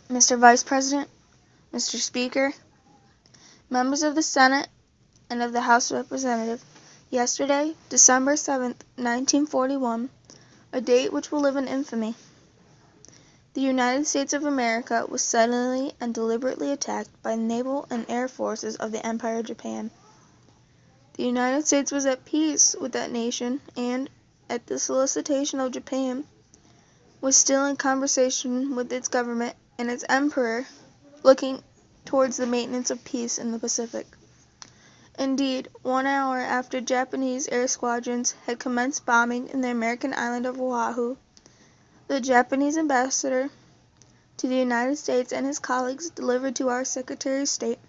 Mr. Vice President, Mr. Speaker, members of the Senate and of the House of Representatives, yesterday, December 7th, 1941, a date which will live in infamy, the United States of America was suddenly and deliberately attacked by the naval and air forces of the Empire of Japan. The United States was at peace with that nation and, at the solicitation of Japan, was still in conversation with its government and its emperor, looking towards the maintenance of peace in the Pacific. Indeed, 1 hour after Japanese air squadrons had commenced bombing in the American island of Oahu, the Japanese ambassador to the United States and his colleagues delivered to our Secretary of State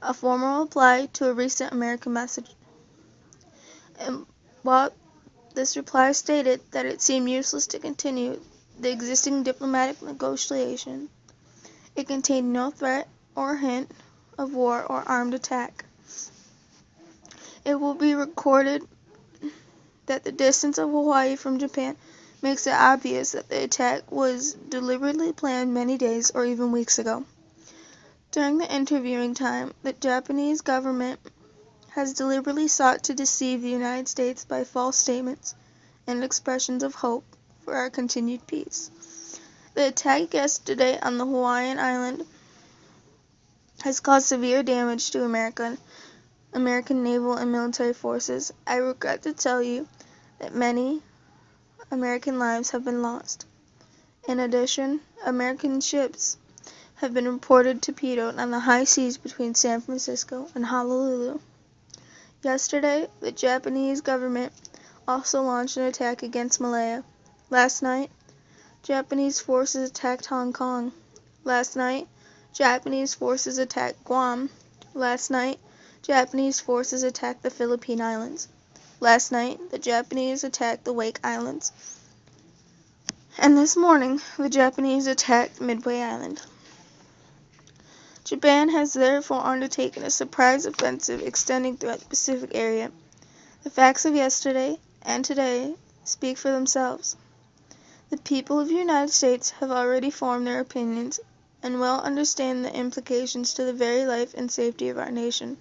a formal reply to a recent American message. And while this reply stated that it seemed useless to continue the existing diplomatic negotiation, it contained no threat or hint of war or armed attack. It will be recorded that the distance of Hawaii from Japan makes it obvious that the attack was deliberately planned many days or even weeks ago. During the interviewing time, the Japanese government has deliberately sought to deceive the United States by false statements and expressions of hope for our continued peace. The attack yesterday on the Hawaiian island has caused severe damage to American naval and military forces. I regret to tell you that many American lives have been lost. In addition, American ships have been reported torpedoed on the high seas between San Francisco and Honolulu. Yesterday, the Japanese government also launched an attack against Malaya. Last night, Japanese forces attacked Hong Kong. Last night, Japanese forces attacked Guam. Last night, Japanese forces attacked the Philippine Islands. Last night, the Japanese attacked the Wake Islands. And this morning, the Japanese attacked Midway Island. Japan has therefore undertaken a surprise offensive extending throughout the Pacific area. The facts of yesterday and today speak for themselves. The people of the United States have already formed their opinions and well understand the implications to the very life and safety of our nation.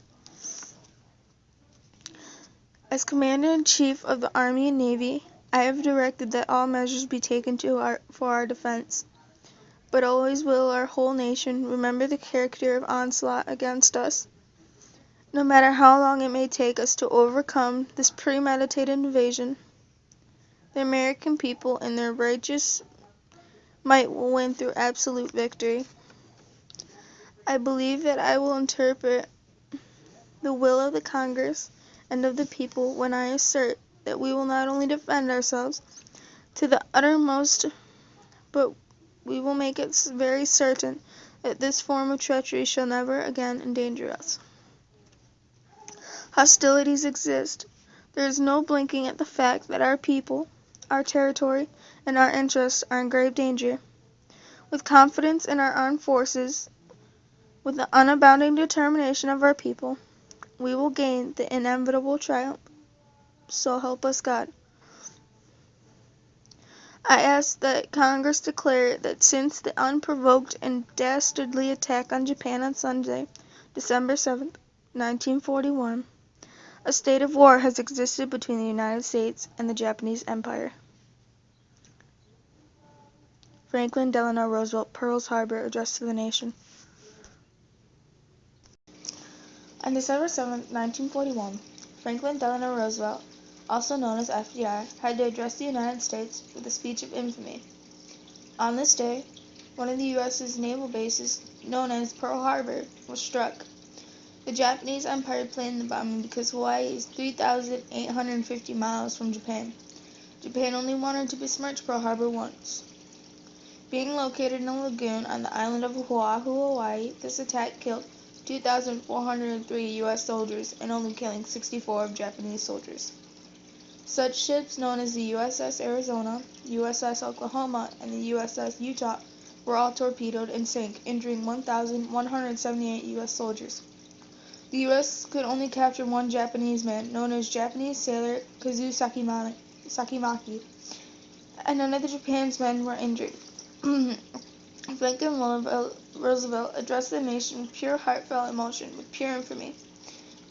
As Commander-in-Chief of the Army and Navy, I have directed that all measures be taken for our defense. But always will our whole nation remember the character of onslaught against us. No matter how long it may take us to overcome this premeditated invasion, the American people in their righteous might will win through absolute victory. I believe that I will interpret the will of the Congress and of the people when I assert that we will not only defend ourselves to the uttermost, but we will make it very certain that this form of treachery shall never again endanger us. Hostilities exist. There is no blinking at the fact that our people, our territory, and our interests are in grave danger. With confidence in our armed forces, with the unabounding determination of our people, we will gain the inevitable triumph. So help us God. I ask that Congress declare that since the unprovoked and dastardly attack on Japan on Sunday, December 7th, 1941, a state of war has existed between the United States and the Japanese Empire. Franklin Delano Roosevelt, Pearl Harbor, Address to the Nation. On December 7th, 1941, Franklin Delano Roosevelt, also known as FDR, had to address the United States with a speech of infamy. On this day, one of the U.S.'s naval bases, known as Pearl Harbor, was struck. The Japanese Empire planned the bombing because Hawaii is 3,850 miles from Japan. Japan only wanted to besmirch Pearl Harbor once. Being located in a lagoon on the island of Oahu, Hawaii, this attack killed 2,403 U.S. soldiers and only killing 64 of Japanese soldiers. Such ships known as the USS Arizona, USS Oklahoma, and the USS Utah were all torpedoed and sank, injuring 1,178 U.S. soldiers. The U.S. could only capture one Japanese man, known as Japanese sailor Kazu Sakimaki, and none of the Japan's men were injured. Franklin Roosevelt addressed the nation with pure heartfelt emotion, with pure infamy.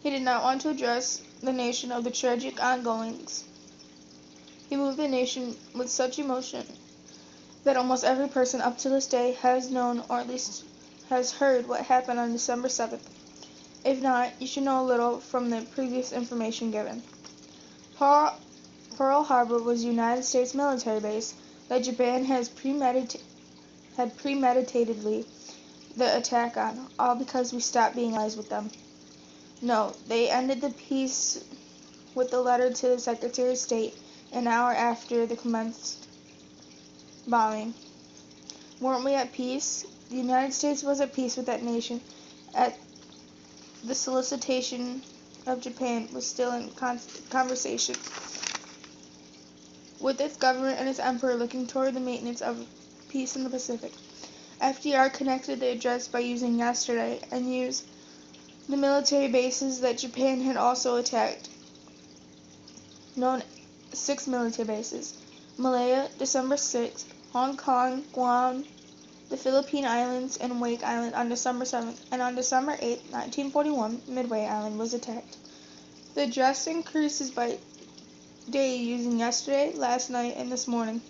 He did not want to address the nation of the tragic ongoings. He moved the nation with such emotion that almost every person up to this day has known, or at least has heard, what happened on December 7th. If not, you should know a little from the previous information given. Pearl Harbor was a United States military base that Japan had premeditatedly the attack on, all because we stopped being allies with them. No, they ended the peace with a letter to the Secretary of State an hour after the commenced bombing. Weren't we at peace? The United States was at peace with that nation. At the solicitation of Japan was still in conversation with its government and its emperor looking toward the maintenance of peace in the Pacific. FDR connected the address by using yesterday and used the military bases that Japan had also attacked, known 6 military bases: Malaya, December 6th, Hong Kong, Guam, the Philippine Islands, and Wake Island on December 7th, and on December 8th, 1941, Midway Island was attacked. The address increases by day using yesterday, last night, and this morning.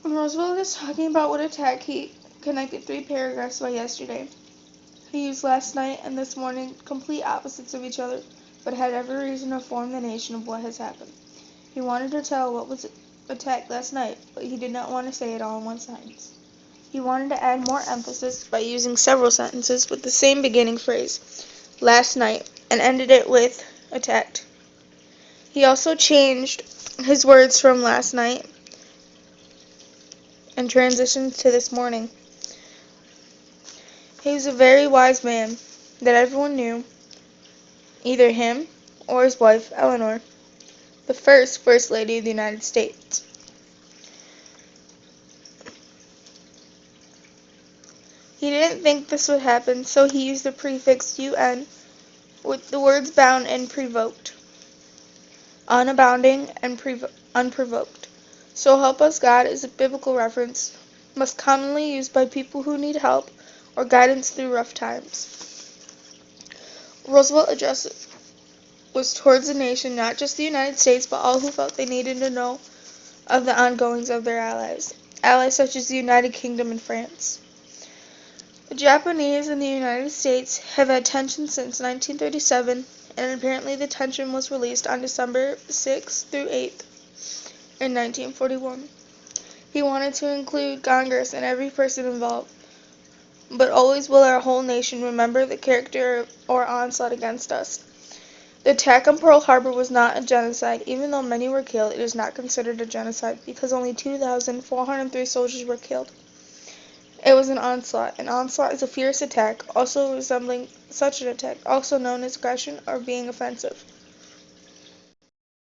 When Roosevelt is talking about what attack, he connected 3 paragraphs by yesterday. He used last night and this morning, complete opposites of each other, but had every reason to inform the nation of what has happened. He wanted to tell what was attacked last night, but he did not want to say it all in one sentence. He wanted to add more emphasis by using several sentences with the same beginning phrase, last night, and ended it with attacked. He also changed his words from last night and transitioned to this morning. He was a very wise man that everyone knew, either him or his wife, Eleanor, the First Lady of the United States. He didn't think this would happen, so he used the prefix UN with the words bound and provoked, unabounding and unprovoked. So help us God is a biblical reference, most commonly used by people who need help or guidance through rough times. Roosevelt's address was towards the nation, not just the United States, but all who felt they needed to know of the ongoings of their allies such as the United Kingdom and France. The Japanese and the United States have had tensions since 1937, and apparently the tension was released on December 6th through 8th in 1941. He wanted to include Congress and every person involved. But always will our whole nation remember the character or onslaught against us. The attack on Pearl Harbor was not a genocide. Even though many were killed, it is not considered a genocide because only 2,403 soldiers were killed. It was an onslaught. An onslaught is a fierce attack, also resembling such an attack, also known as aggression or being offensive.